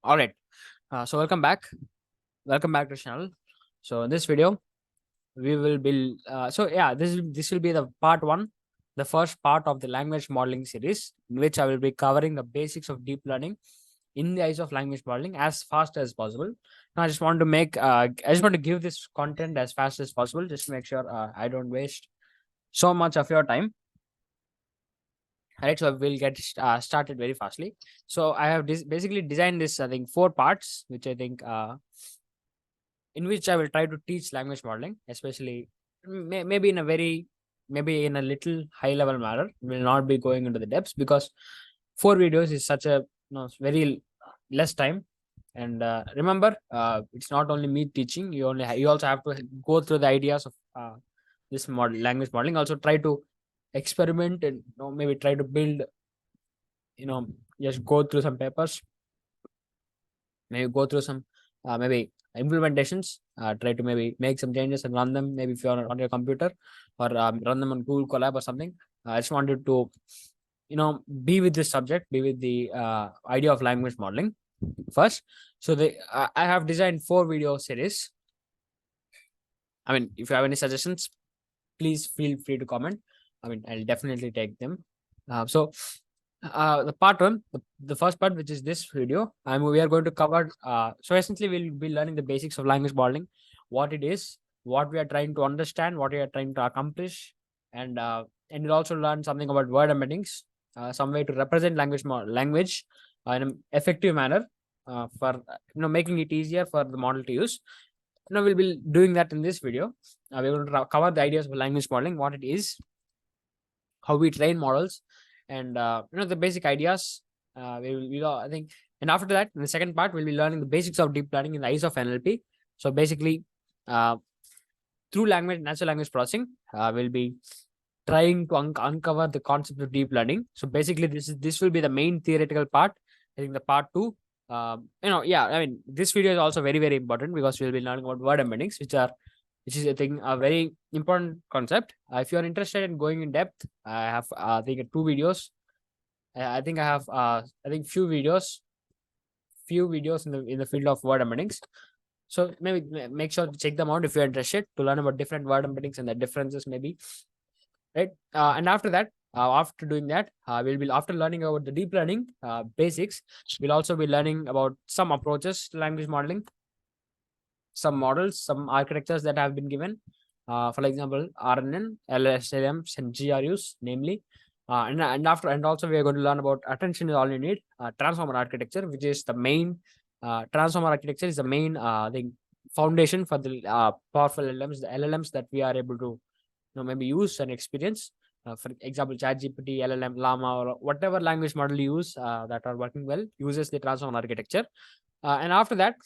All right. So welcome back. Welcome back to the channel. So in this video, we will build. This will be the part one, the first part of the language modeling series, in which I will be covering the basics of deep learning in the eyes of language modeling as fast as possible. Now, I just want to give this content as fast as possible, just to make sure I don't waste so much of your time. All right, so we'll get started very fastly. So I have basically designed this, I think, 4 parts, which I think in which I will try to teach language modeling, especially maybe in a maybe in a little high level manner. Will not be going into the depths because 4 videos is such a very less time. And remember, it's not only me teaching. You also have to go through the ideas of this language modeling. Also try to experiment and maybe try to build. Just go through some papers, maybe go through some maybe implementations, try to maybe make some changes and run them maybe if you're on your computer, or run them on Google Colab or something. I just wanted to be with this subject, be with the idea of language modeling first. So I have designed 4 video series. I mean, if you have any suggestions, please feel free to comment. I mean, I'll definitely take them. The part one, the first part, which is this video, and we are going to cover. So essentially, we'll be learning the basics of language modeling, what it is, what we are trying to understand, what we are trying to accomplish, and we'll also learn something about word embeddings, some way to represent language in an effective manner, for making it easier for the model to use. We'll be doing that in this video. We're going to cover the ideas of language modeling, what it is, how we train models, and the basic ideas. I think, and after that, in the second part, we'll be learning the basics of deep learning in the eyes of NLP. So basically, through natural language processing, we'll be trying to uncover the concept of deep learning. So basically, this will be the main theoretical part. I think the part two. I mean, this video is also very, very important because we'll be learning about word embeddings, which is, I think, a very important concept. If you are interested in going in depth, I have, I think, 2 videos. I think I have, I think, few videos in the field of word embeddings. So maybe make sure to check them out if you're interested to learn about different word embeddings and the differences, maybe. Right. And after that, after doing that, we'll be after learning about the deep learning basics, we'll also be learning about some approaches to language modeling, some models, some architectures that have been given. For example, RNN, LLMs, and GRUs, namely. And also we are going to learn about attention is all you need, transformer architecture, which is the main transformer architecture is the main the foundation for the powerful LLMs, the LLMs that we are able to maybe use and experience. For example, ChatGPT, LLM, Llama, or whatever language model you use that are working well uses the transformer architecture. And after that,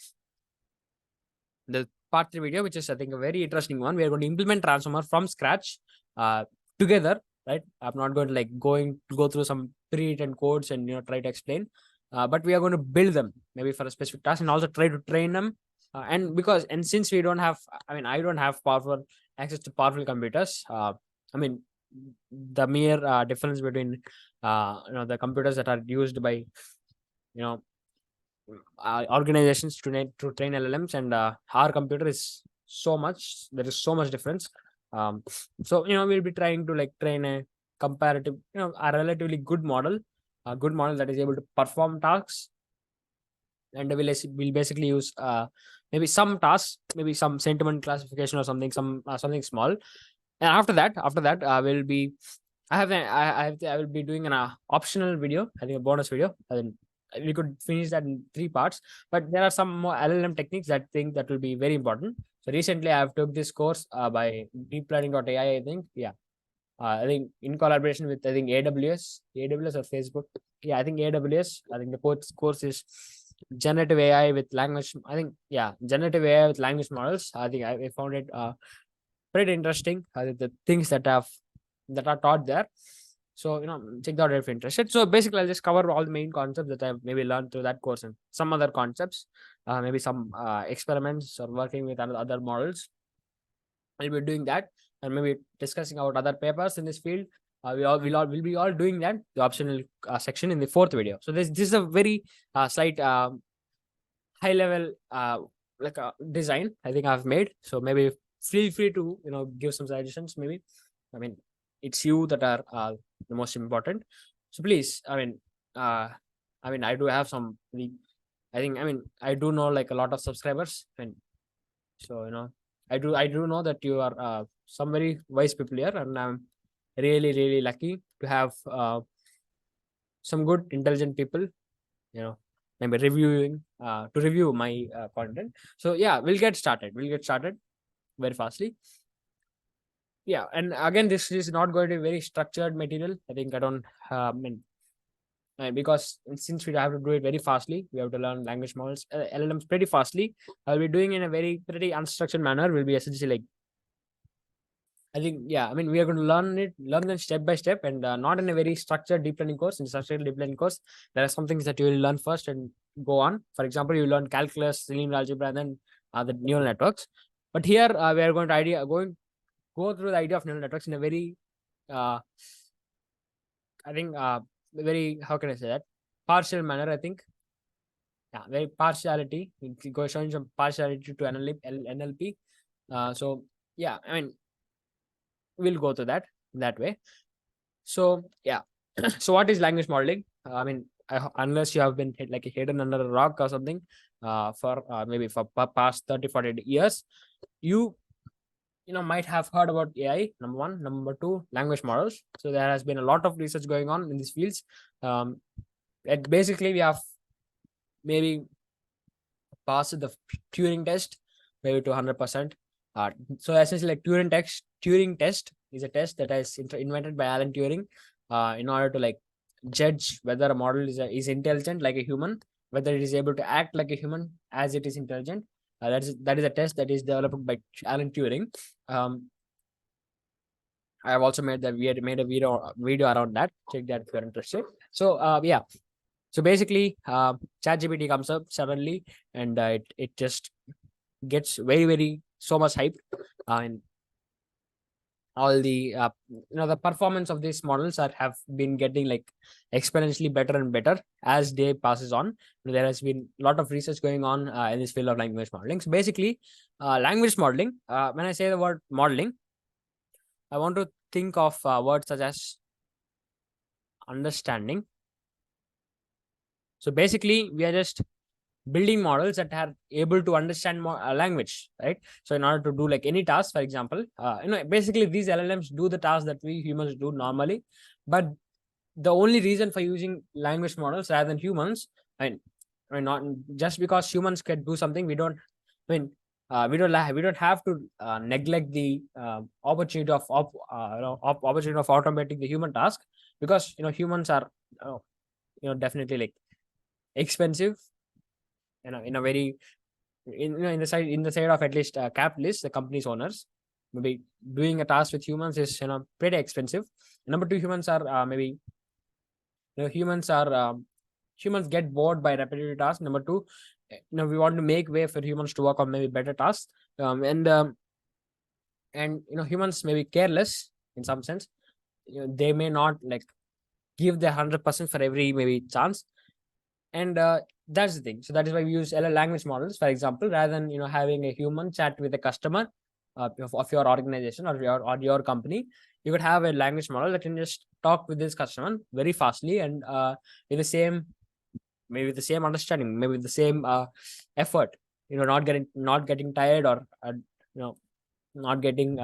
the part 3 video, which is, I think, a very interesting one. We are going to implement transformer from scratch together, right? I'm not going to go through some pre-written codes and try to explain, but we are going to build them maybe for a specific task and also try to train them. And since we don't have, I mean, I don't have powerful access to powerful computers. I mean, the mere difference between the computers that are used by organizations to train LLMs and our computer is so much. There is so much difference. So we'll be trying to train a comparative, a relatively good model, a good model that is able to perform tasks, and we'll basically use maybe some tasks, maybe some sentiment classification or something, something small. And after that, we'll be I will be doing an optional video, I think a bonus video. And we could finish that in 3 parts, but there are some more LLM techniques that will be very important. So recently I have took this course by deeplearning.ai, I think. Yeah. I think in collaboration with, I think, AWS or Facebook. Yeah, I think AWS. I think the course is generative AI with language. I think, yeah, generative AI with language models. I think I found it pretty interesting. The things that are taught there. So check that out if you're interested. So basically, I'll just cover all the main concepts that I've maybe learned through that course and some other concepts, maybe some experiments or working with other models. I'll be doing that and maybe discussing about other papers in this field. We'll be all doing that, the optional section, in the 4th video. So this is a very slight high level like a design I think I've made. So maybe feel free to give some suggestions. Maybe I mean it's you that are the most important. So please, uh, I do have some. I do know like a lot of subscribers, and so I do know that you are some very wise people here, and I'm really really lucky to have some good intelligent people, you know maybe reviewing to review my content. So yeah, we'll get started very fastly. Yeah, and again, this is not going to be very structured material. I think I don't because since we have to do it very fastly, we have to learn language models, LLMs pretty fastly. I'll be doing in a very pretty unstructured manner. Will be essentially like, I think, yeah, we are going to learn them step by step, and not in a very structured deep learning course. In structured deep learning course, there are some things that you will learn first and go on. For example, you learn calculus, linear algebra, and then the neural networks. But here, we are going to go through the idea of neural networks in a very, uh, I think, very, how can I say that, partial manner. I think, yeah, very partiality. It goes showing some partiality to NLP. So yeah, we'll go to that way. So yeah, so what is language modeling? Unless you have been hidden under a rock or something, for maybe for past 30-40 years, you might have heard about AI. Number one, number two, language models. So there has been a lot of research going on in these fields. Basically, we have maybe passed the Turing test, maybe to 100%. So essentially, like Turing test is a test that is invented by Alan Turing, in order to like judge whether a model is intelligent like a human, whether it is able to act like a human as it is intelligent. That is a test that is developed by Alan Turing. I have also made a video around that. Check that if you're interested. So yeah. So basically, ChatGPT comes up suddenly, and it just gets very very so much hype, and all the performance of these models have been getting like exponentially better and better as day passes on. There has been a lot of research going on in this field of language modeling. So basically, language modeling. When I say the word modeling, I want to think of words such as understanding. So basically, we are just building models that are able to understand more language, right? So in order to do like any task, for example, basically these LLMs do the tasks that we humans do normally, but the only reason for using language models rather than humans, and not just because humans can do something, we don't. I mean, we don't have to neglect the opportunity of opportunity of automating the human task, because humans are definitely like expensive, in a very in the side of at least capitalists, the company's owners. Maybe doing a task with humans is pretty expensive. Number two, humans get bored by repetitive tasks. Number two, we want to make way for humans to work on maybe better tasks. And humans may be careless in some sense. They may not like give their 100% for every maybe chance, and that's the thing. So that is why we use LL language models, for example, rather than having a human chat with a customer of your organization or your company. You could have a language model that can just talk with this customer very fastly, and with the same, maybe with the same understanding, maybe with the same effort. Not getting tired, or not getting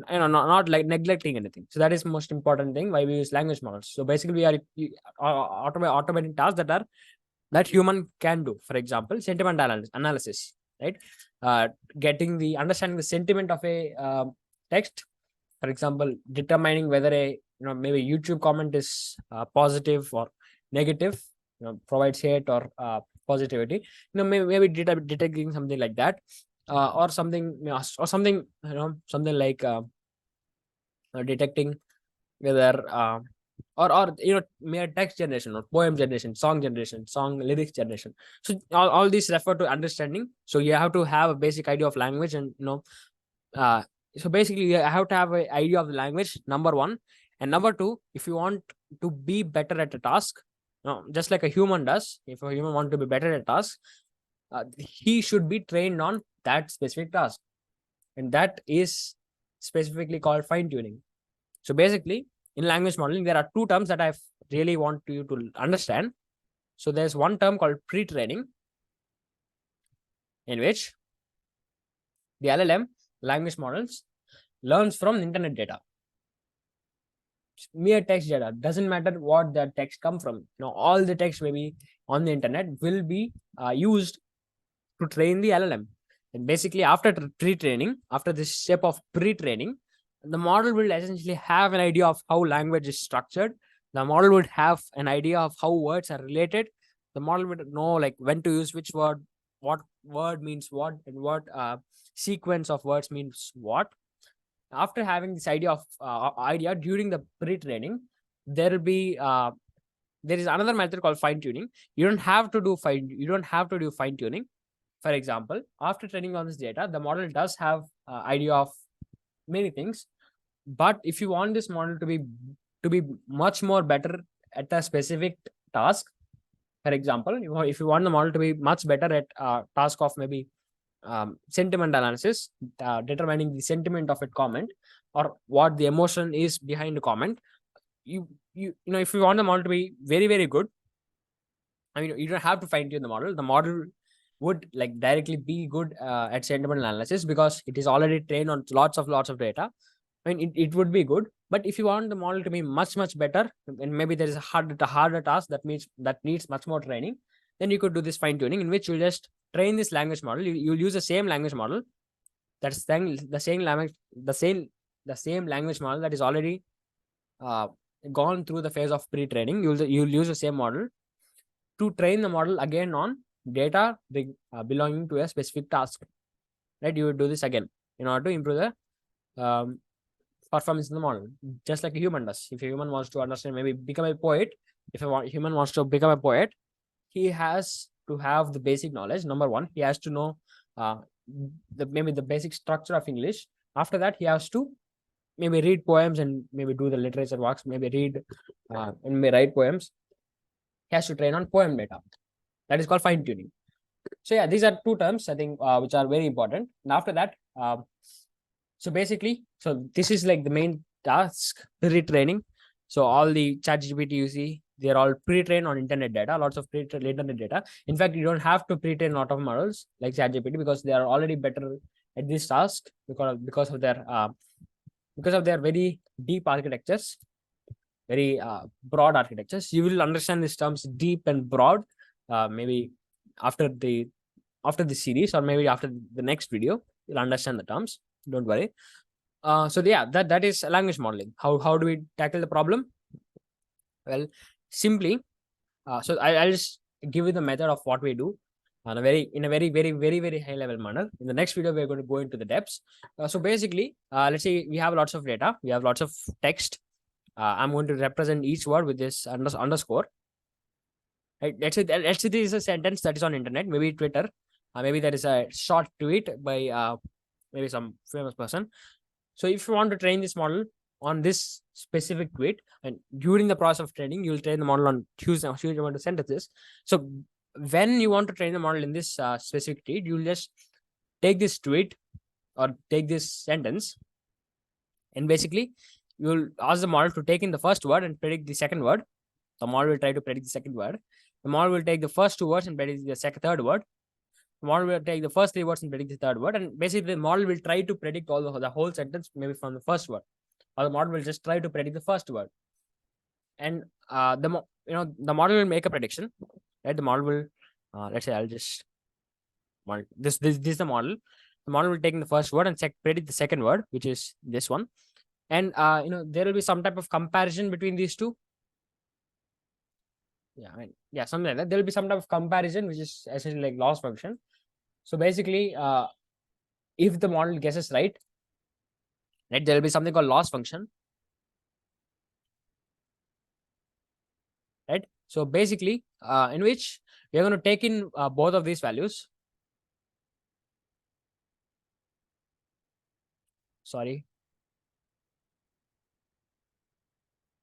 not like neglecting anything. So that is most important thing why we use language models. So basically, we are automating tasks that human can do. For example, sentiment analysis, right? Getting the understanding the sentiment of a text. For example, determining whether a maybe YouTube comment is positive or negative, provides hate or positivity. Maybe detecting something like that, or something, or something, something like detecting whether or mere text generation or poem generation, song generation, song lyrics generation. So all these refer to understanding. So you have to have a basic idea of language, and uh, so basically you have to have an idea of the language, number one. And number two, if you want to be better at a task, No, just like a human does. If a human want to be better at task, he should be trained on that specific task, and that is specifically called fine tuning. So basically, in language modeling, there are two terms that I really want you to understand. So there's one term called pre-training, in which the LLM language models learns from internet data, mere text data. Doesn't matter what the text come from. All the text maybe on the internet will be used to train the LLM. And basically, after pre-training, after this step of pre-training, the model will essentially have an idea of how language is structured. The model would have an idea of how words are related. The model would know like when to use which word, what word means what, and what sequence of words means what. After having this idea during the pre-training, there will be there is another method called fine tuning. You don't have to do fine tuning. For example, after training on this data, the model does have idea of many things. But if you want this model to be much more better at a specific task, for example, if you want the model to be much better at task of maybe sentiment analysis, determining the sentiment of a comment or what the emotion is behind the comment, if you want the model to be very very good, I mean, you don't have to fine tune the model. The model would like directly be good at sentiment analysis because it is already trained on lots of data. I mean, it would be good. But if you want the model to be much better, and maybe there is a harder task that needs much more training, then you could do this fine tuning, in which you just train this language model. You'll use the same language model. That's the same language, the same language model that is already uh, gone through the phase of pre-training. You'll use the same model to train the model again on data belonging to a specific task. Right? You would do this again in order to improve the performance in the model, just like a human does. If a human wants to understand, maybe become a poet, if a human wants to become a poet, he has to have the basic knowledge. Number one, he has to know maybe the basic structure of English. After that, he has to maybe read poems and maybe do the literature works, maybe read and may write poems. He has to train on poem data. That is called fine tuning. So yeah, these are two terms I think which are very important. And after that, so basically, so this is like the main task, pre-training. So all the chat GPT you see, they're all pre-trained on internet data, lots of pre-trained internet data. In fact, you don't have to pre-train a lot of models like chat GPT because they are already better at this task because of their very deep architectures, very broad architectures. You will understand these terms deep and broad maybe after the series, or maybe after the next video you'll understand the terms. Don't worry. So yeah, that is language modeling. How do we tackle the problem? Well, simply so I'll just give you the method of what we do on a very high level manner. In the next video we're going to go into the depths. So basically, let's say we have lots of data, we have lots of text. I'm going to represent each word with this underscore. Right? Let's say this is a sentence that is on internet, maybe Twitter, maybe there is a short tweet by maybe some famous person. So if you want to train this model on this specific tweet, and during the process of training, you'll train the model on huge amount of sentences. So when you want to train the model in this specific tweet, you'll just take this tweet or take this sentence, and basically you'll ask the model to take in the first word and predict the second word. The model will try to predict the second word. The model will take the first two words and predict the third word. The model will take the first three words and predict the third word. And basically, the model will try to predict all the whole sentence, maybe from the first word. Or the model will just try to predict the first word. And the model will make a prediction. Right? The model will, let's say, I'll just this is the model. The model will take in the first word and predict the second word, which is this one. And there will be some type of comparison between these two. Yeah, I mean, yeah, something like that. There will be some type of comparison, which is essentially like loss function. So basically, if the model guesses right, there will be something called loss function. Right. So basically, in which we are going to take in both of these values. Sorry.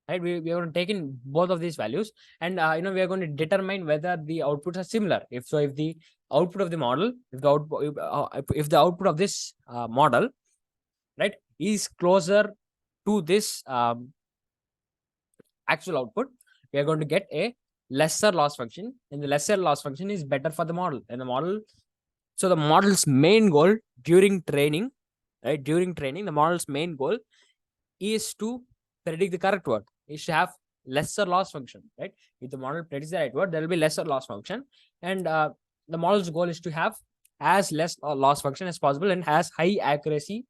right? We are going to take in both of these values, and we are going to determine whether the outputs are similar. If the output of the model, if the output of this model, right, is closer to this actual output, we are going to get a lesser loss function, and the lesser loss function is better for the model. And the model, so the model's main goal during training, right, during training, the model's main goal is to predict the correct word, is to have lesser loss function, right? If the model predicts the right word, there will be lesser loss function, and the model's goal is to have as less loss function as possible and as high accuracy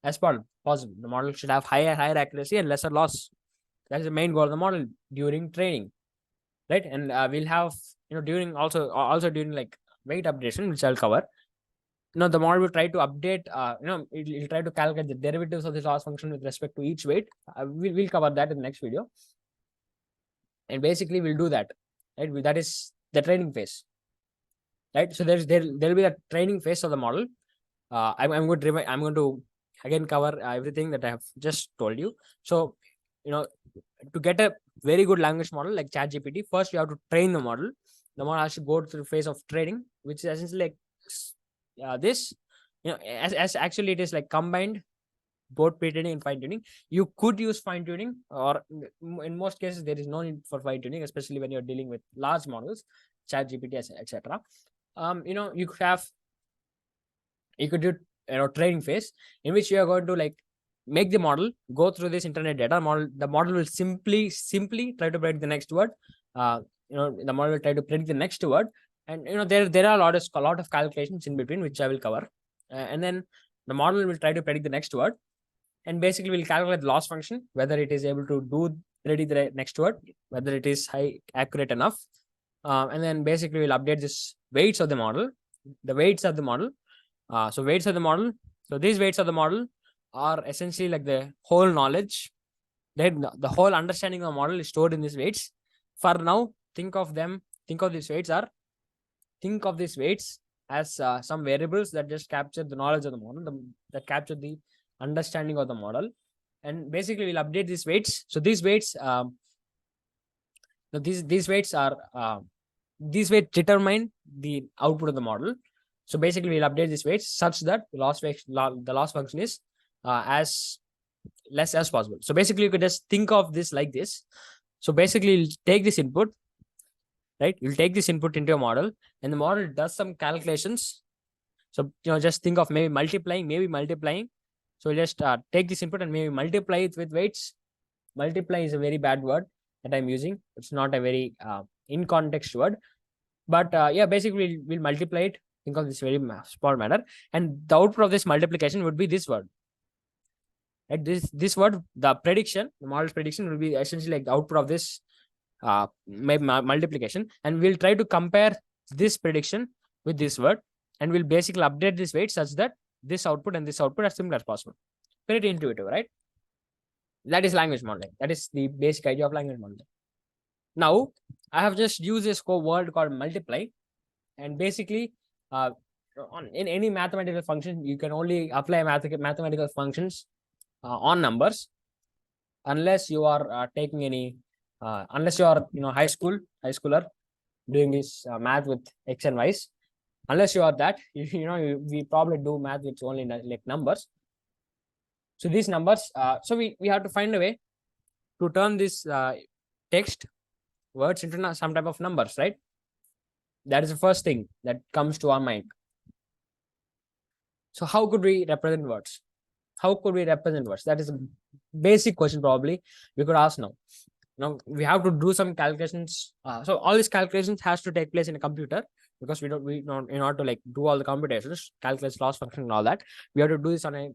as possible. The model should have higher accuracy and lesser loss. That is the main goal of the model during training, right? And we'll have, during also during like weight updation, which I'll cover. The model will try to update, it'll try to calculate the derivatives of this loss function with respect to each weight. We'll cover that in the next video. And basically we'll do that, right? That is the training phase, right? So there'll be a training phase of the model. I'm going to again cover everything that I have just told you. So, to get a very good language model like ChatGPT, first you have to train the model. The model has to go through the phase of training, which is essentially like this. As actually it is like combined both pre-training and fine-tuning. You could use fine-tuning, or in most cases there is no need for fine-tuning, especially when you're dealing with large models, ChatGPT, etc. You could do training phase, in which you are going to like make the model go through this internet data. The model will simply try to predict the next word. The model will try to predict the next word, and there are a lot of calculations in between, which I will cover. And then the model will try to predict the next word, and basically we'll calculate the loss function, whether it is able to predict the next word, whether it is accurate enough. And then basically we'll update this weights of the model, the weights of the model. So weights of the model. So these weights of the model are essentially like the whole knowledge. The whole understanding of the model is stored in these weights. For now, think of these weights as some variables that just capture the knowledge of the model, that capture the understanding of the model. And basically we'll update these weights. So these weights, these weights determine the output of the model. So basically we'll update these weights such that the loss function is as less as possible. So basically you could just think of this like this. So basically you'll take this input, right? You'll take this input into a model, and the model does some calculations. So just think of maybe multiplying. So just take this input and maybe multiply it with weights. Multiply is a very bad word that I'm using. It's not a very in context word, but yeah, basically we'll multiply it. Think of this very small matter, and the output of this multiplication would be this word. Right? This word, the model's prediction will be essentially like the output of this multiplication, and we'll try to compare this prediction with this word, and we'll basically update this weight such that this output and this output are similar as possible. Pretty intuitive, right? That is language modeling. That is the basic idea of language modeling. Now, I have just used this word called multiply, and basically, in any mathematical function, you can only apply mathematical functions on numbers, unless you are taking any, unless you are high schooler doing this math with x and y's. Unless you are that, we probably do math with only like numbers. So these numbers, so we have to find a way to turn this text words into some type of numbers, right? That is the first thing that comes to our mind. So how could we represent words? That is a basic question probably we could ask now. Now we have to do some calculations. So all these calculations has to take place in a computer, because in order to like do all the computations, calculate loss function and all that, we have to do this on a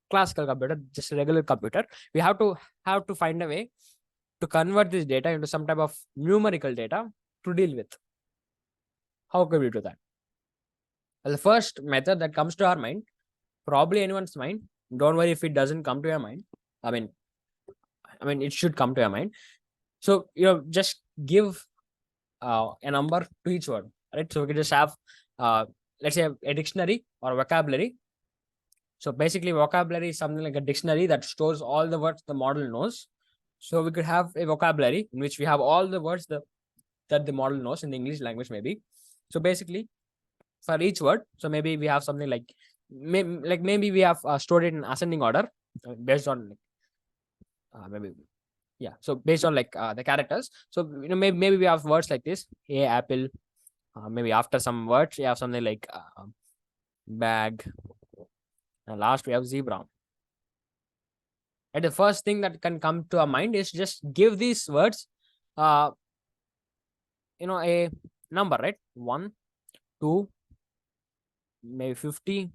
classical computer, just a regular computer. We have to find a way to convert this data into some type of numerical data to deal with. How could we do that? Well, the first method that comes to our mind, probably anyone's mind, don't worry if it doesn't come to your mind. I mean, it should come to your mind. So, just give a number to each word, right? So we can just have, let's say, a dictionary or a vocabulary. So basically, vocabulary is something like a dictionary that stores all the words the model knows. So we could have a vocabulary in which we have all the words that the model knows in the English language, maybe. So basically, for each word, so maybe we have something like, maybe we have stored it in ascending order based on maybe, yeah. So based on the characters. So maybe we have words like this: a apple. Maybe after some words, we have something like bag. And last we have zebra. And the first thing that can come to our mind is just give these words, uh, a number, right? 1, 2, maybe 50,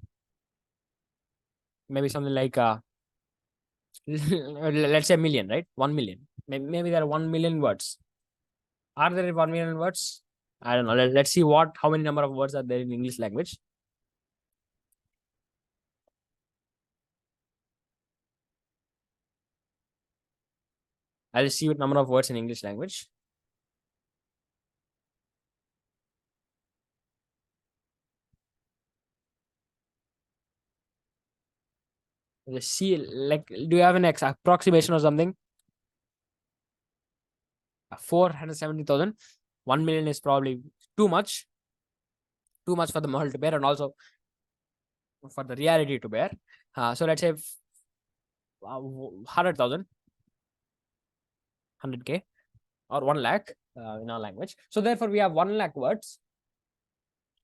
maybe something like let's say a million, right? 1 million. Maybe there are 1 million words. Are there 1 million words? I don't know. Let's see how many number of words are there in English language. I'll see what number of words in English language. Let's see, do you have an approximation or something? 470,000. 1 million is probably too much for the model to bear, and also for the reality to bear. So let's say 100,000, 100K, or 1 lakh in our language. So therefore, we have 1 lakh words,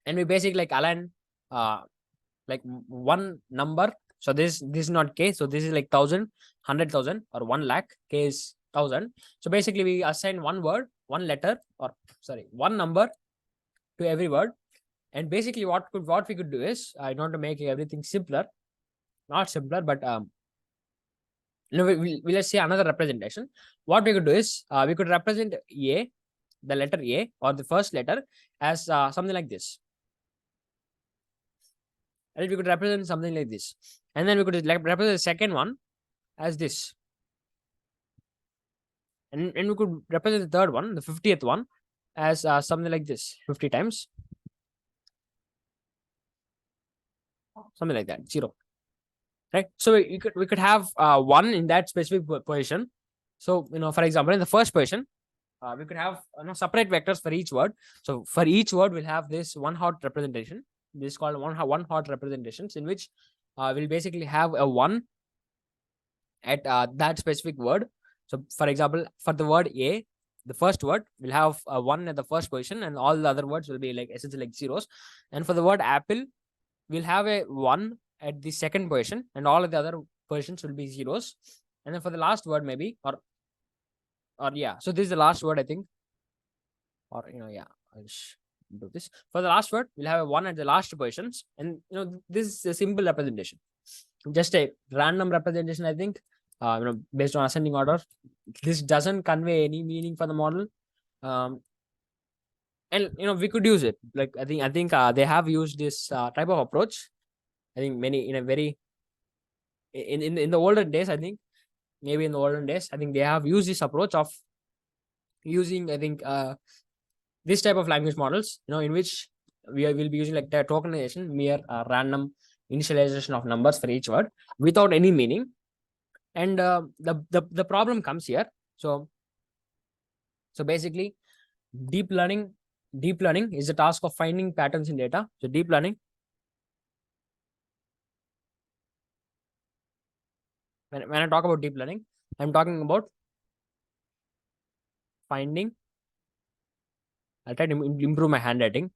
and we basically align one number. So this is not K. So this is 1,000, 100,000, or 1 lakh. K is 1,000. So basically, we assign one word, one letter, or sorry, one number to every word. And basically, what we could do is, I want to make everything simpler, not simpler, but let's say another representation. What we could do is, we could represent A, the letter A, or the first letter, as something like this. And we could represent something like this, and then we could represent the second one as this, and we could represent the third one, the 50th one, as something like this, 50 times, something like that, 0. Right? So we could have one in that specific position. So for example, in the first position, we could have separate vectors for each word. So for each word, we'll have this one hot representation. This is called one hot representations, in which we'll basically have a 1 at that specific word. So for example, for the word A, the first word will have a 1 at the first position, and all the other words will be essentially zeros. And for the word apple, we'll have a 1 at the second position, and all of the other positions will be zeros. And then for the last word, maybe, or yeah, so this is the last word, I think, or yeah, I'll do this. For the last word, we'll have a 1 at the last positions, and this is a simple representation, just a random representation, I think, based on ascending order. This doesn't convey any meaning for the model, and we could use it. I think they have used this type of approach. I think many in the olden days, I think, maybe in the olden days, I think they have used this approach of using, I think, this type of language models, in which will be using the tokenization, mere random initialization of numbers for each word without any meaning. And the problem comes here. So basically, deep learning is the task of finding patterns in data. So deep learning, when I talk about deep learning, I'm talking about finding. I'll try to improve my handwriting.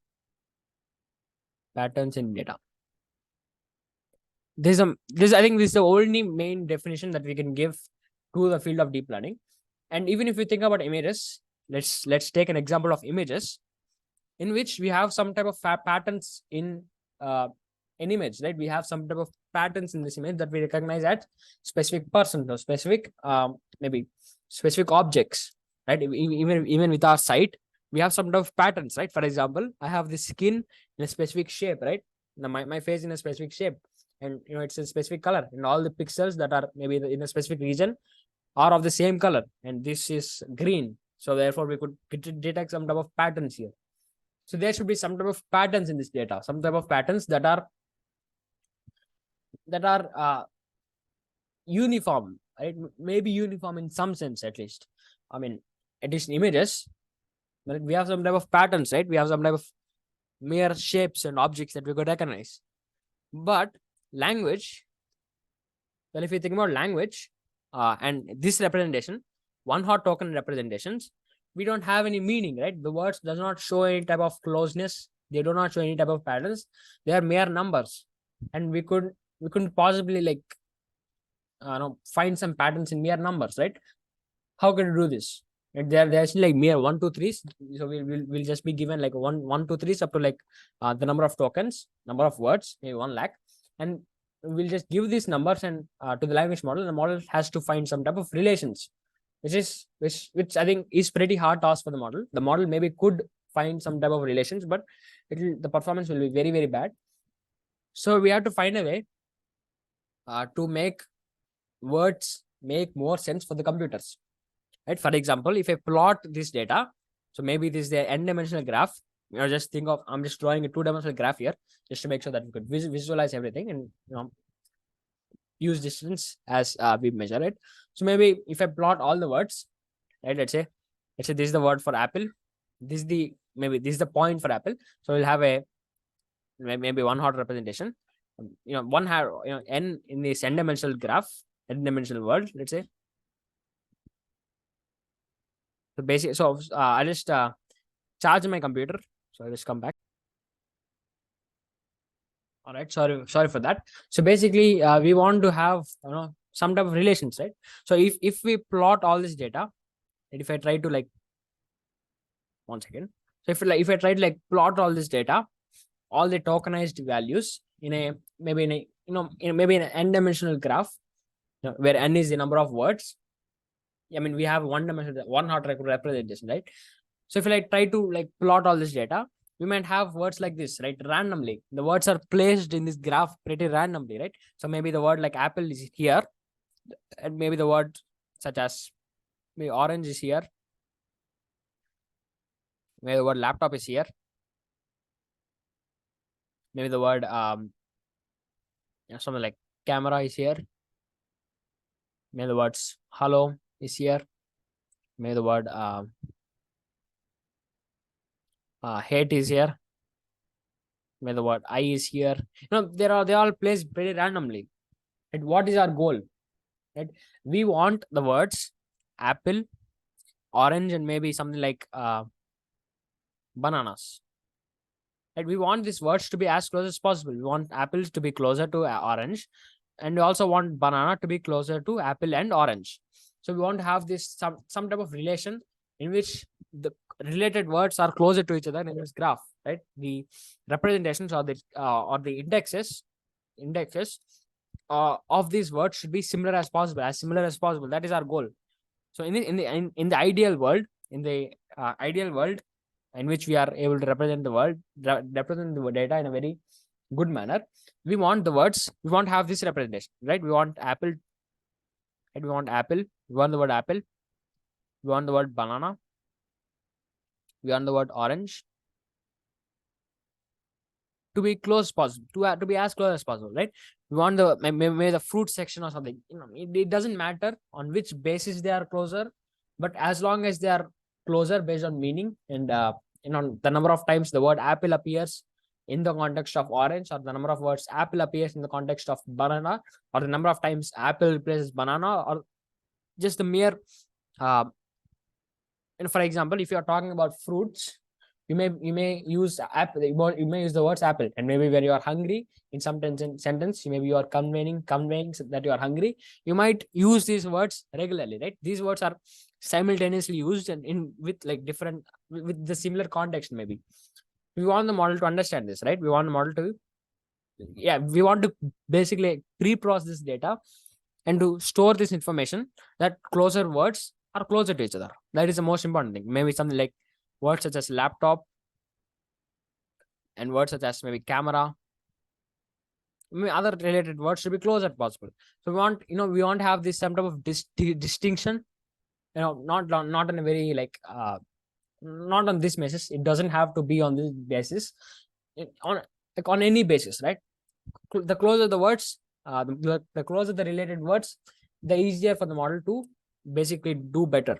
Patterns in data. I think this is the only main definition that we can give to the field of deep learning. And even if you think about images, let's take an example of images in which we have some type of patterns in an image, right? We have some type of patterns in this image that we recognize as specific persons or specific maybe specific objects, right? Even with our sight, we have some type of patterns, right? For example, I have the skin in a specific shape, right? Now my face in a specific shape, and it's a specific color, and all the pixels that are maybe in a specific region are of the same color, and this is green. So therefore, we could detect some type of patterns here. So there should be some type of patterns in this data, some type of patterns that are uniform. right? Maybe uniform in some sense, at least. I mean, at least in images, but we have some type of patterns, right? We have some type of mere shapes and objects that we could recognize. But language, well, if you think about language and this representation, one hot token representations, we don't have any meaning, right? The words does not show any type of closeness. They do not show any type of patterns. They are mere numbers, and we couldn't possibly like find some patterns in mere numbers, right? How can you do this? And they're actually like mere 1 2 3s. So we'll just be given like 1 2 3s up to like the number of tokens, number of words, maybe 1 lakh, and we'll just give these numbers and to the language model. The model has to find some type of relations, which I think is pretty hard task for the model. The model maybe could find some type of relations, but the performance will be very, very bad. So we have to find a way to make words make more sense for the computers, right? For example, if I plot this data, so maybe this is the n-dimensional graph. Just think of, I'm just drawing a 2-dimensional graph here just to make sure that we could visualize everything and use distance as we measure it. So maybe if I plot all the words, right? Let's say this is the word for apple. This is the point for apple. So we'll have a maybe one hot representation. One had n in this n-dimensional graph, n-dimensional world. Let's say. So basically, I just charge my computer. So I'll just come back. All right, sorry for that. So basically, we want to have some type of relations, right? So if we plot all this data, and if I try to like 1 second, so if I try to like plot all this data, all the tokenized values in a maybe in a maybe in an n-dimensional graph, where n is the number of words. I mean, we have one hot representation, right? So if I like try to like plot all this data, we might have words like this, right? Randomly, the words are placed in this graph pretty randomly, right? So maybe the word like apple is here, and maybe the word such as maybe orange is here, maybe the word laptop is here, maybe the word something like camera is here, maybe the words hello is here, maybe the word hate is here, maybe the word I is here. They all placed pretty randomly. And what is our goal? Right? We want the words apple, orange, and maybe something like bananas. Right? We want these words to be as close as possible. We want apples to be closer to orange, and we also want banana to be closer to apple and orange. So we want to have this some type of relation in which the related words are closer to each other in this graph, right? The representations or the indexes of these words should be similar as possible. That is our goal. So in the ideal world, in which we are able to represent the data in a very good manner, we want the words, we want to have this representation, right? We want apple, right? We want the word apple, we want the word banana, we want the word orange to be close possible, to be as close as possible, right? We want maybe the fruit section or something. It doesn't matter on which basis they are closer, but as long as they are closer based on meaning and the number of times the word apple appears in the context of orange, or the number of words apple appears in the context of banana, or the number of times apple replaces banana, or just the mere and for example, if you are talking about fruits, you may use apple, you may use the words apple, and maybe when you are hungry in some sentence, maybe you are conveying that you are hungry, you might use these words regularly, right? These words are simultaneously used and with the similar context. Maybe we want the model to understand this, right? We want the model to basically pre-process this data and to store this information that closer words are closer to each other. That is the most important thing. Maybe something like words such as laptop and words such as maybe camera, maybe other related words should be close as possible. So we want to have this some type of distinction, not on a very not on this basis. It doesn't have to be on this basis. On any basis, right? The closer the words, the closer the related words, the easier for the model to basically do better.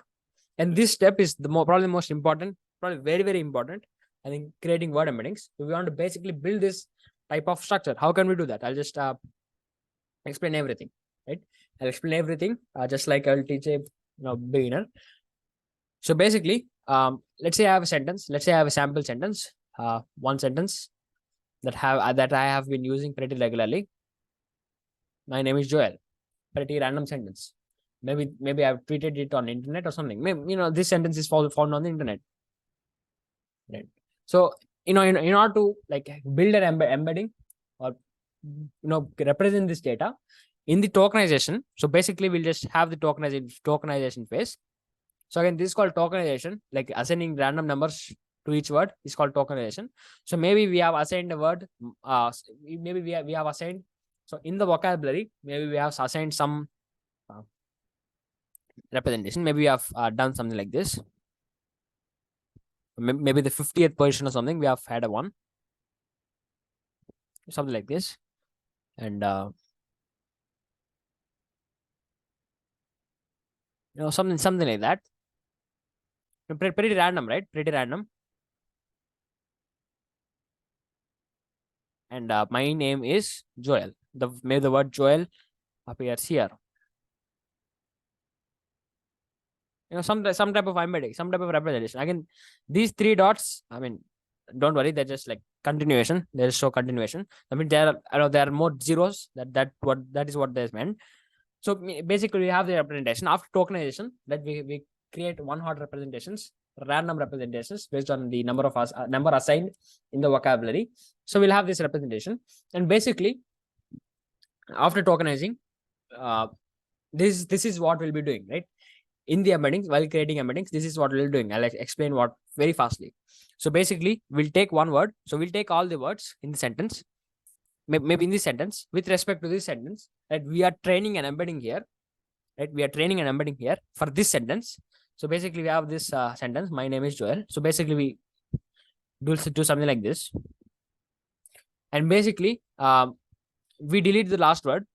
And this step is probably the most important, probably very, very important. I think creating word embeddings. So we want to basically build this type of structure. How can we do that? I'll just explain everything, right? I'll explain everything, just like I'll teach a beginner. So basically, let's say I have a sentence. Let's say I have a sample sentence, one sentence that I have been using pretty regularly. My name is Joel. Pretty random sentence. Maybe I've tweeted it on internet or something. Maybe this sentence is found on the internet, right? So in order to like build an embedding or represent this data in the tokenization. So basically, we'll just have the tokenization phase. So again, this is called tokenization, like assigning random numbers to each word is called tokenization. So maybe we have assigned a word. Maybe we have assigned. So in the vocabulary, maybe we have assigned some representation. Maybe we have done something like this. Maybe the 50th position or something. We have had a one, something like this, and something like that. Pretty random, right? Pretty random. And my name is Joel. Maybe the word Joel appears here. Some type of embedding, some type of representation. Again, these three dots, I mean, don't worry, they're just like continuation. There's so continuation. I mean, there are more zeros. That is what there's meant. So basically, we have the representation after tokenization that we create one hot representations, random representations based on the number assigned in the vocabulary. So we'll have this representation, and basically, after tokenizing, this is what we'll be doing, right? In the embeddings, while creating embeddings, this is what we'll be doing. I'll explain what very fastly. So basically, we'll take one word. So we'll take all the words in the sentence, maybe in this sentence, with respect to this sentence, that we are training and embedding here, right? We are training and embedding here for this sentence. So basically, we have this sentence. My name is Joel. So basically, we do something like this, and basically, we delete the last word.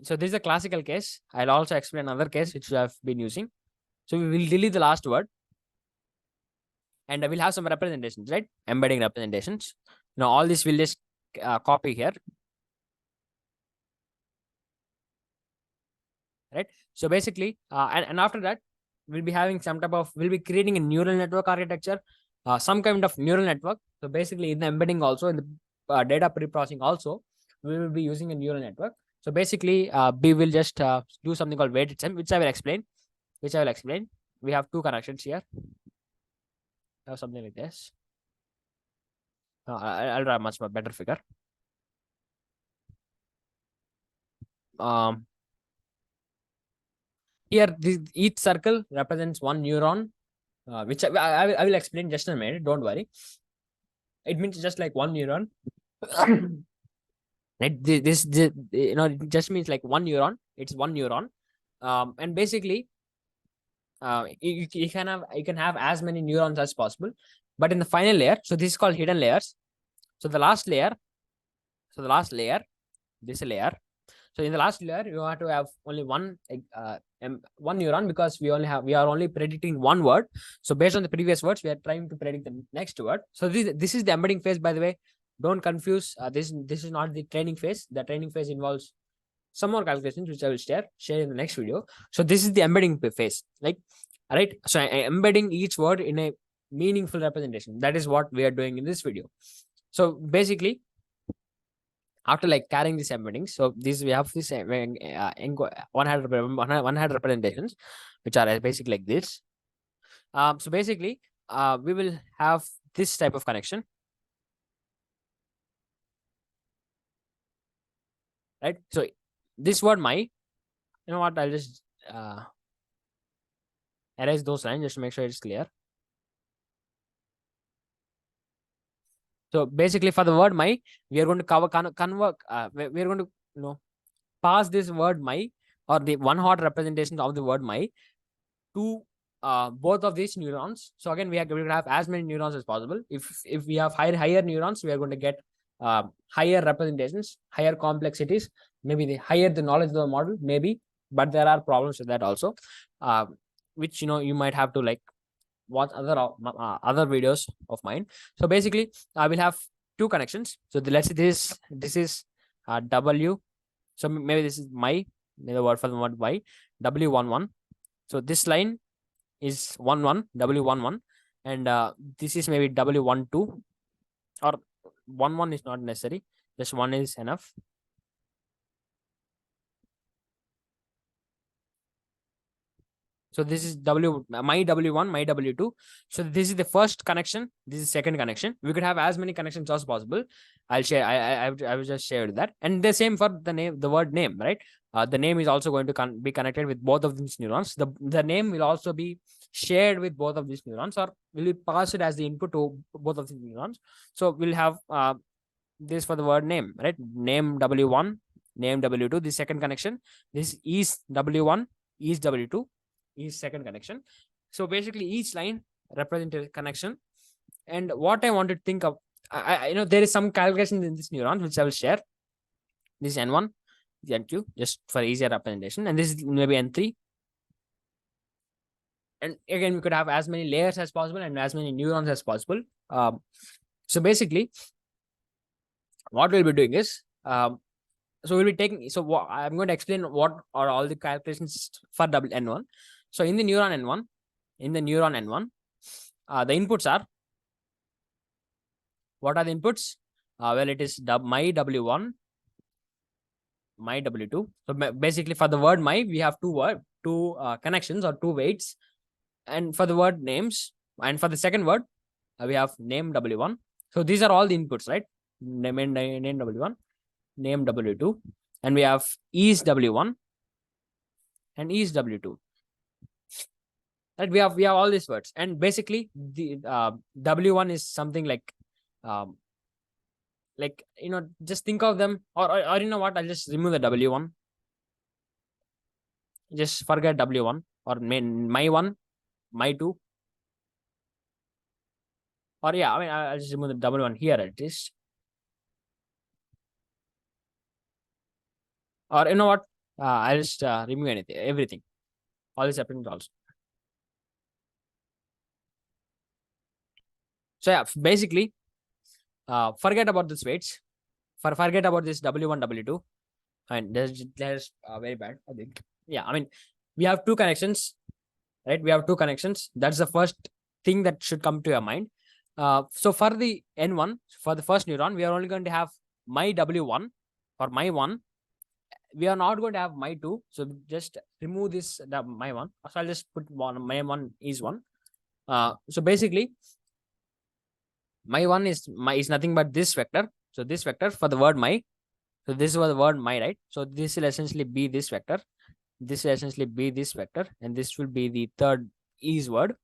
So this is a classical case. I'll also explain another case which I've been using. So we will delete the last word, and I will have some representations, right? Embedding representations. Now all this will just copy here, right? So basically, and after that, we'll be having we'll be creating a neural network architecture, some kind of neural network. So basically, in the embedding also, in the data pre-processing also, we will be using a neural network. So basically, we will just do something called weighted sum, which I will explain. We have two connections here. Something like this. I'll draw a much more better figure. Here, each circle represents one neuron, which I will explain just in a minute. Don't worry. It means just like one neuron. Right? This it just means like one neuron. It's one neuron, and basically, you can have as many neurons as possible. But in the final layer, so this is called hidden layers. So the last layer, this layer. So in the last layer, you have to have only one neuron, because we are only predicting one word. So based on the previous words, we are trying to predict the next word. So this is the embedding phase, by the way. Don't confuse. This is not the training phase. The training phase involves some more calculations, which I will share in the next video. So this is the embedding phase, like, all right. So embedding each word in a meaningful representation. That is what we are doing in this video. So basically, after like carrying this embeddings, so this we have this 100 representations, which are basically like this. So basically, we will have this type of connection, right? So this word my, you know what? I'll just erase those lines just to make sure it's clear. So basically, for the word my, we are going to convert. We are going to pass this word my, or the one hot representation of the word my, to both of these neurons. So again, we are going to have as many neurons as possible. If we have higher neurons, we are going to get higher representations, higher complexities, maybe the higher the knowledge of the model, maybe, but there are problems with that also, which you might have to like watch other videos of mine. So basically, I will have two connections. So let's say this is W. So maybe this is my the word for the word Y, W11. So this line is 11 W11, and this is maybe W12, or 11 is not necessary, just one is enough. So this is my W1, my W2. So this is the first connection. This is second connection. We could have as many connections as possible. I'll share. I will just share that. And the same for the name, the word name, right? The name is also going to be connected with both of these neurons. The name will also be shared with both of these neurons, or will be passed as the input to both of these neurons. So we'll have this for the word name, right? Name W1, name W2. This second connection. This is W1, is W2. Is second connection. So basically each line represents a connection. And what I want to think of, there is some calculation in this neuron which I will share. This is N1, this is N2, just for easier representation, and this is maybe N3. And again, we could have as many layers as possible and as many neurons as possible. So basically what we'll be doing is, so we'll be taking, so I'm going to explain what are all the calculations for N1. So in the neuron N1, the inputs are, what are the inputs? Well, it is my W1, my W2. So basically for the word my, we have two connections or two weights. And for the word names, and for the second word, we have name W1. So these are all the inputs, right? Name W1, name W2, and we have is W1 and is W2. Right? We have all these words, and basically the W1 is something like just think of them, or you know what? I'll just remove the W1. Just forget W1 or my one, my two, or yeah, I mean I'll just remove the W1 here at least. Or you know what? I'll just remove everything, all these separate also. So yeah, basically, forget about these weights. Forget about this W1, W2, and there's very bad, I think. Yeah, I mean, we have two connections, right? We have two connections. That's the first thing that should come to your mind. So for the N1, for the first neuron, we are only going to have my W1 or my one. We are not going to have my two. So just remove this my one. So I'll just put one. My one is one. So basically, my one is nothing but this vector. So this vector for the word my. So this was the word my, right? So this will essentially be this vector. This will essentially be this vector, and this will be the third is word.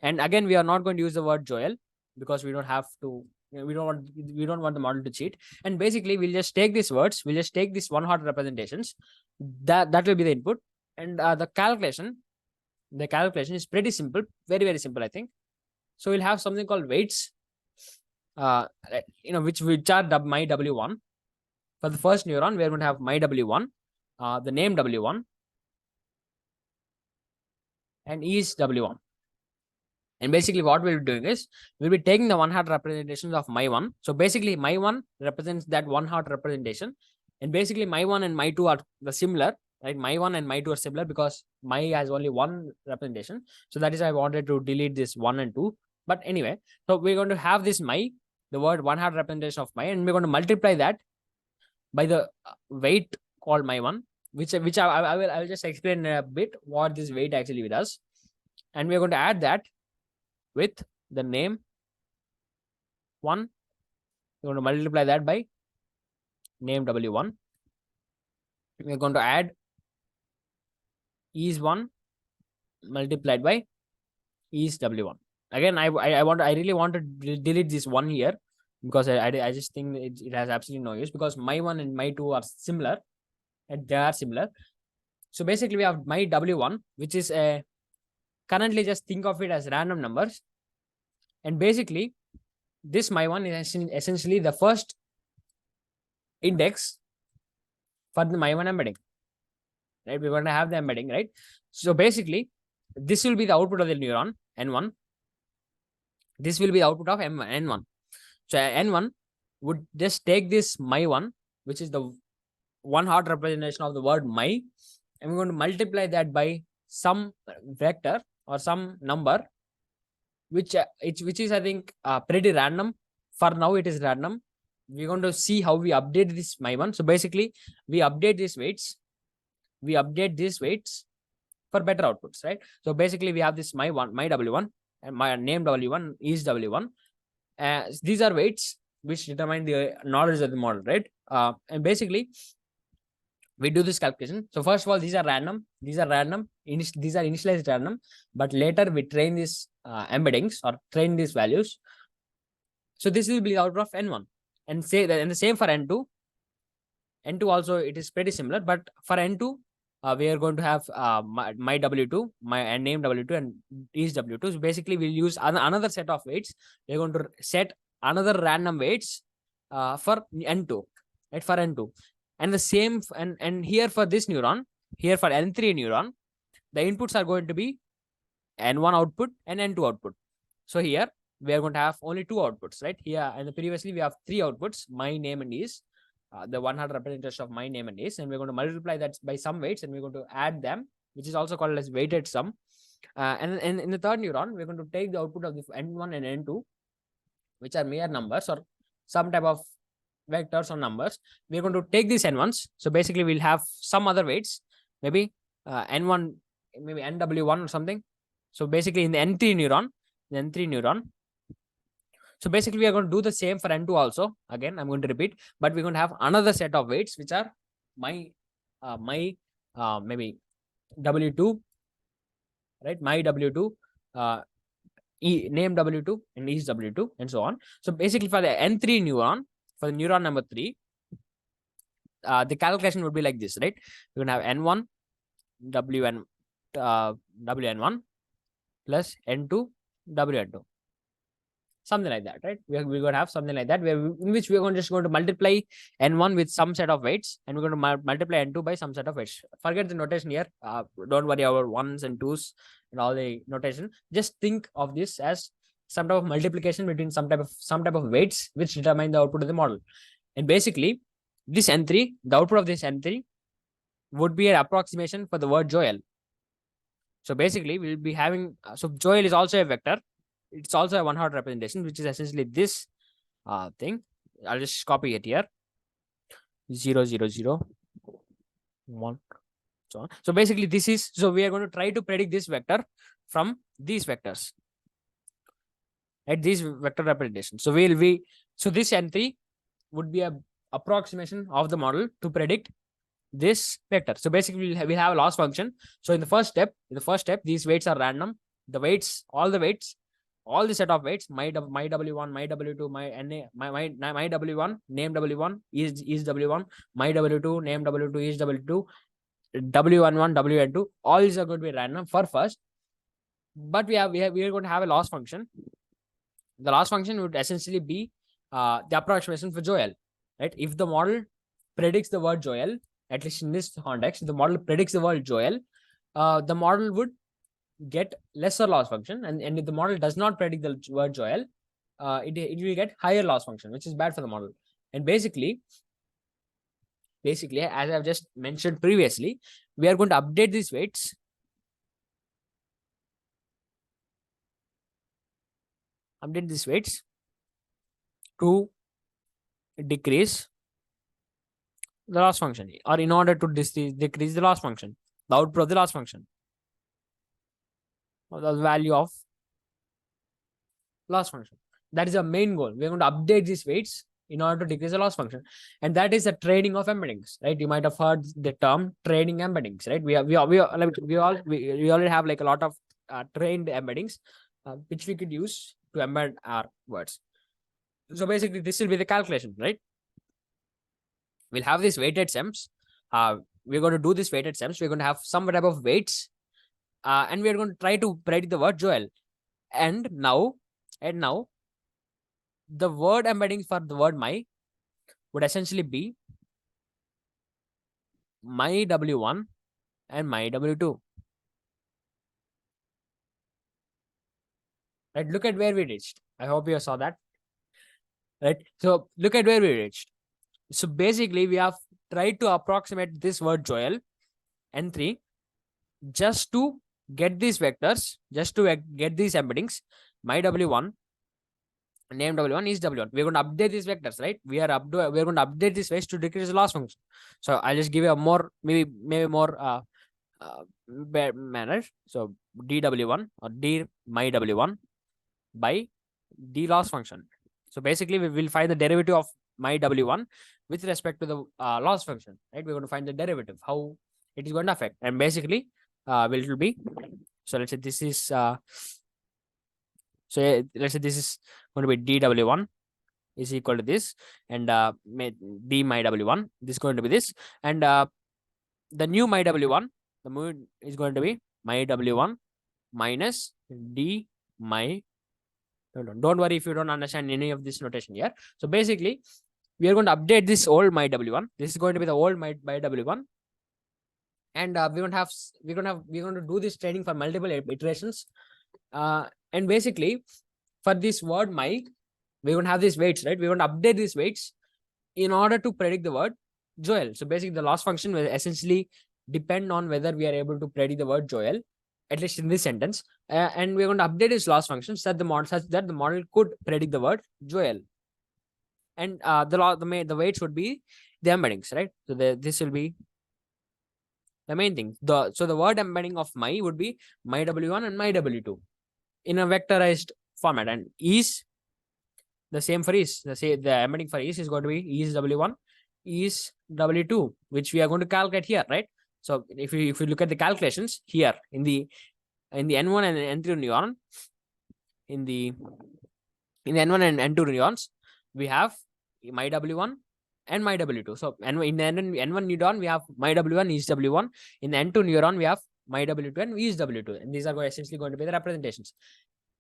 And again, we are not going to use the word Joel because we don't have to. We don't want the model to cheat. And basically, we'll just take these words. We'll just take these one hot representations. That will be the input, and the calculation is pretty simple, very very simple, I think. So we'll have something called weights, which are my W1. For the first neuron, we're going to have my W1, the name W1, and is W1. And basically what we'll be doing is, we'll be taking the one hot representations of my one. So basically my one represents that one hot representation. And basically my one and my two are the similar, right? My one and my two are similar because my has only one representation. So that is why I wanted to delete this one and two. But anyway, so we're going to have this my, the word one hot representation of my, and we're going to multiply that by the weight called my one, which I will just explain a bit what this weight actually does. And we're going to add that with the name one. We're going to multiply that by name W1. We're going to add is one multiplied by is W1. Again, I really want to delete this one here because I just think it has absolutely no use, because my one and my two are similar, and they are similar. So basically we have my W1, which is currently just think of it as random numbers. And basically this my one is essentially the first index for the my one embedding, right? We're going to have the embedding, right? So basically, this will be the output of the neuron N1. This will be the output of N1. So N1 would just take this my one, which is the one hot representation of the word my, and we're going to multiply that by some vector or some number, which is I think pretty random. For now, it is random. We're going to see how we update this my one. So basically, we update these weights. We update these weights for better outputs, right? So basically, we have this my one, my W1, and my name W1 is W1. These are weights which determine the knowledge of the model, right? And basically, we do this calculation. So first of all, these are random. These are random. These are initialized random. But later we train these embeddings or train these values. So this will be out of N1, and say that, and the same for N2. N2 also it is pretty similar, but for N2, we are going to have my W2, my name W2, and is W2. So basically, we'll use another set of weights. We're going to set another random weights for N2, right? For N2, and the same, and here for this neuron, here for N3 neuron, the inputs are going to be N1 output and N2 output. So here we are going to have only two outputs, right? Here and previously we have three outputs: my name and is. The 100 representation of my name and is, and we're going to multiply that by some weights, and we're going to add them, which is also called as weighted sum. And in the third neuron, we're going to take the output of the N1 and N2, which are mere numbers or some type of vectors or numbers. We're going to take these N1s. So basically, we'll have some other weights, maybe N1, maybe NW1 or something. So basically, in the N3 neuron, so basically, we are going to do the same for N2 also. Again, I'm going to repeat, but we're going to have another set of weights, which are my maybe W2, right? My W2, name W2, and is W2, and so on. So basically, for the N3 neuron, for the neuron number 3, the calculation would be like this, right? We're going to have N1, WN1 plus N2, WN2. Something like that, right? We're going to have something like that, in which we're just going to multiply N1 with some set of weights, and we're going to multiply N2 by some set of weights. Forget the notation here. Don't worry about ones and twos and all the notation. Just think of this as some type of multiplication between some type of weights which determine the output of the model. And basically, this N3, the output of this N3 would be an approximation for the word Joel. So basically, we'll be having, so Joel is also a vector. It's also a one-hot representation, which is essentially this thing. I'll just copy it here. 0, 0, 0, 1, so on. So basically, this is, so we are going to try to predict this vector from these vectors, right? These vector representations. So so this N3 would be a approximation of the model to predict this vector. So basically, we'll have a loss function. So in the first step, these weights are random. The weights, all the set of weights, my W1, my W2, my W1, name W1 is W1, my W2, name W2 is W2, W11, WN2, all these are going to be random for first. But we are going to have a loss function. The loss function would essentially be the approximation for Joel, right? If the model predicts the word Joel, at least in this context, the model predicts the word Joel, the model would get lesser loss function, and if the model does not predict the word Joel, it will get higher loss function, which is bad for the model. And basically, as I've just mentioned previously, we are going to update these weights. Update these weights to decrease the loss function, or in order to decrease the loss function, the output of the loss function, or the value of loss function. That is the main goal. We're going to update these weights in order to decrease the loss function, and that is the training of embeddings, right? You might have heard the term training embeddings, right? We already have like a lot of trained embeddings, which we could use to embed our words. So basically, this will be the calculation, right? We'll have these weighted sums. We're going to do this weighted sums. We're going to have some type of weights, and we're going to try to predict the word Joel. And now, the word embedding for the word my would essentially be my W1 and my W2. Right? Look at where we reached. I hope you saw that. Right? So look at where we reached. So basically, we have tried to approximate this word Joel N3 just to get these vectors, just to get these embeddings. My W1, name W1 is W1. We're going to update these vectors, right? We're going to update this ways to decrease the loss function. So I'll just give you a more, maybe more manner. So dW1 or d my W1 by d loss function. So basically, we will find the derivative of my W1 with respect to the loss function, right? We're going to find the derivative, how it is going to affect. And basically, it will be, so let's say this is, so let's say this is going to be dW1 is equal to this, and d my W1, this is going to be this. And the new my W1, the new is going to be my W1 minus d my. Don't worry if you don't understand any of this notation here. So basically, we are going to update this old my W1. This is going to be the old my W1, and we're going to do this training for multiple iterations. And basically, for this word my, we're going to have these weights, right? We're going to update these weights in order to predict the word Joel. So basically, the loss function will essentially depend on whether we are able to predict the word Joel, at least in this sentence. And we're going to update its loss function such that the model could predict the word Joel. And the weights would be the embeddings, right? So this will be the main thing. So the word embedding of my would be my W1 and my W2 in a vectorized format, and is the same for is. The embedding for is going to be is W1, is W2, which we are going to calculate here, right? So if you look at the calculations here in the N1 and N3 neuron, in the N1 and N2 neurons, we have my W1 and my W2. So in the N1 neuron, we have my W1 is W1. In the N2 neuron, we have my W2 and is W2. And these are essentially going to be the representations.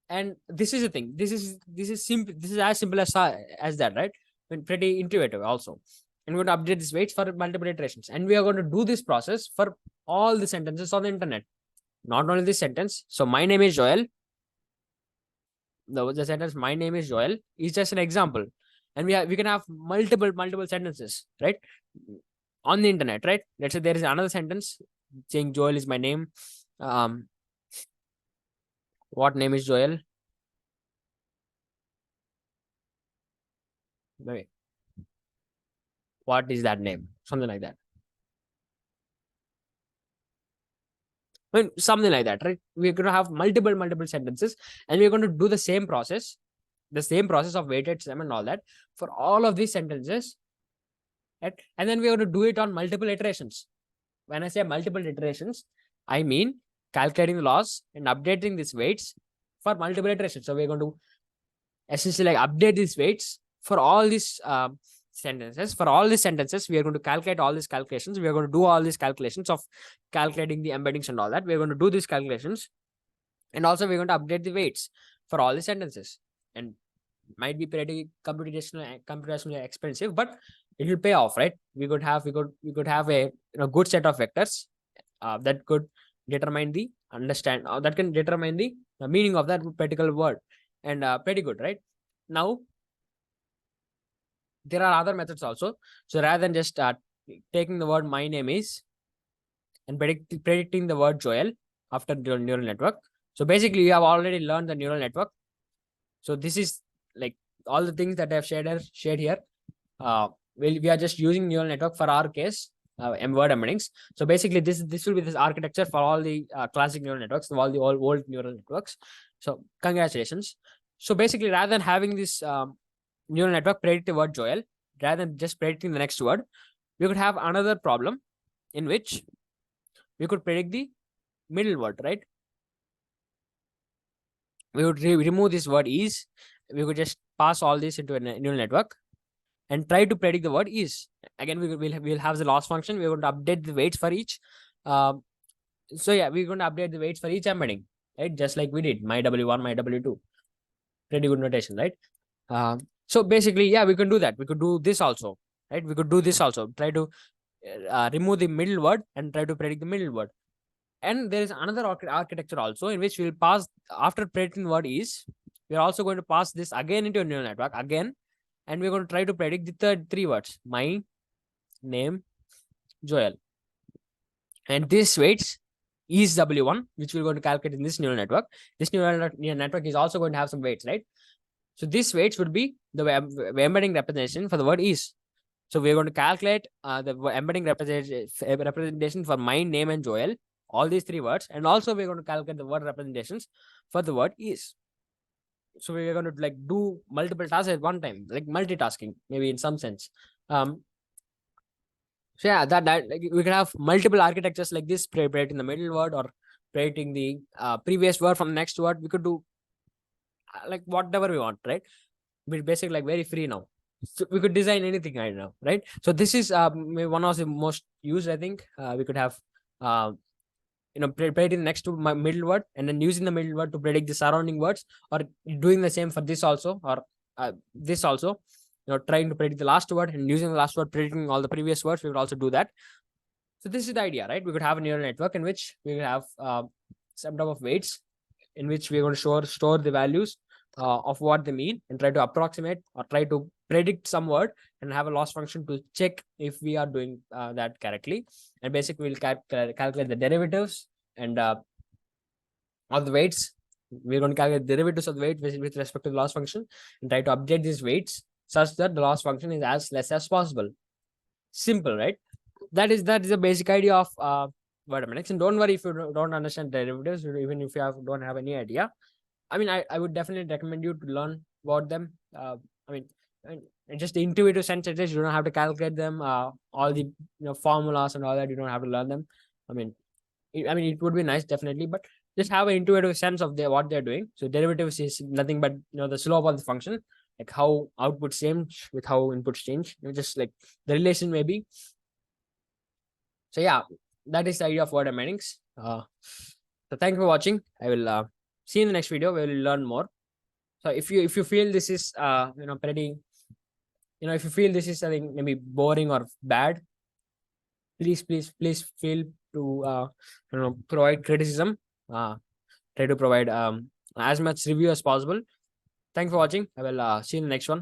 And this is the thing. This is simple. This is as simple as that, right? And pretty intuitive also. And we're going to update these weights for multiple iterations. And we are going to do this process for all the sentences on the internet. Not only this sentence. So my name is Joel. The sentence my name is Joel is just an example. And we can have multiple sentences, right? On the internet, right? Let's say there is another sentence saying Joel is my name. What name is Joel? Wait. What is that name? Something like that. I mean, something like that, right? We're going to have multiple sentences, and we're going to do the same process of weighted sum and all that for all of these sentences, right? And then we're going to do it on multiple iterations. When I say multiple iterations, I mean calculating the loss and updating these weights for multiple iterations. So we're going to essentially like update these weights for all these sentences. For all these sentences, we are going to calculate all these calculations. We are going to do all these calculations of calculating the embeddings and all that. We're going to do these calculations. And also we're going to update the weights for all the sentences. And might be pretty computationally expensive, but it will pay off, right? We could have a good set of vectors that could determine the that can determine the meaning of that particular word, and pretty good, right? Now there are other methods also. So rather than just taking the word my name is and predicting the word Joel after the neural network. So basically, you have already learned the neural network. So this is like all the things that I have shared here. We are just using neural network for our case, word embeddings. So basically, this will be this architecture for all the classic neural networks, all the old neural networks. So congratulations. So basically, rather than having this neural network predict the word Joel, rather than just predicting the next word, we could have another problem in which we could predict the middle word, right? We would remove this word is. We could just pass all this into a neural network and try to predict the word is. Again, we'll have the loss function. We're going to update the weights for each. So yeah, we're going to update the weights for each embedding, right? Just like we did my W1, my W2. Pretty good notation, right? So basically, yeah, we can do that. We could do this also, right? We could do this also. Try to remove the middle word and try to predict the middle word. And there is another architecture also in which we'll pass, after predicting the word is, we're also going to pass this again into a neural network again, and we're going to try to predict the third three words: my name, Joel. And this weights is W1, which we're going to calculate in this neural network. This neural network is also going to have some weights, right? So this weights would be the embedding representation for the word is. So we're going to calculate the embedding representation for my name and Joel, all these three words, and also we're going to calculate the word representations for the word is. So we're going to like do multiple tasks at one time, like multitasking, maybe in some sense. So yeah, that like, we can have multiple architectures like this, predicting the middle word or predicting the previous word from the next word. We could do like whatever we want, right? We're basically like very free now. So we could design anything right now, right? So this is one of the most used, I think. We could have predicting the next to my middle word and then using the middle word to predict the surrounding words, or doing the same for this also, or this also, trying to predict the last word and using the last word predicting all the previous words. We would also do that. So this is the idea, right? We could have a neural network in which we will have some type of weights in which we're going to store the values of what they mean and try to approximate or try to predict some word and have a loss function to check if we are doing that correctly. And basically we'll calculate the derivatives and all the weights. We're going to calculate derivatives of the weight with respect to the loss function and try to update these weights such that the loss function is as less as possible. Simple, right? That is the basic idea of word mechanics. And don't worry if you don't understand derivatives, even if you don't have any idea. I mean, I would definitely recommend you to learn about them. I mean, just the intuitive sense it is, you don't have to calculate them. All the formulas and all that, you don't have to learn them. I mean, it would be nice definitely, but just have an intuitive sense of what they're doing. So derivatives is nothing but the slope of the function, like how outputs change with how inputs change. Just like the relation maybe. So yeah, that is the idea of word embeddings. So thank you for watching. I will see you in the next video. We will learn more. So if you feel this is pretty, if you feel this is something maybe boring or bad, please feel to provide criticism. Try to provide as much review as possible. Thank you for watching. I will see you in the next one.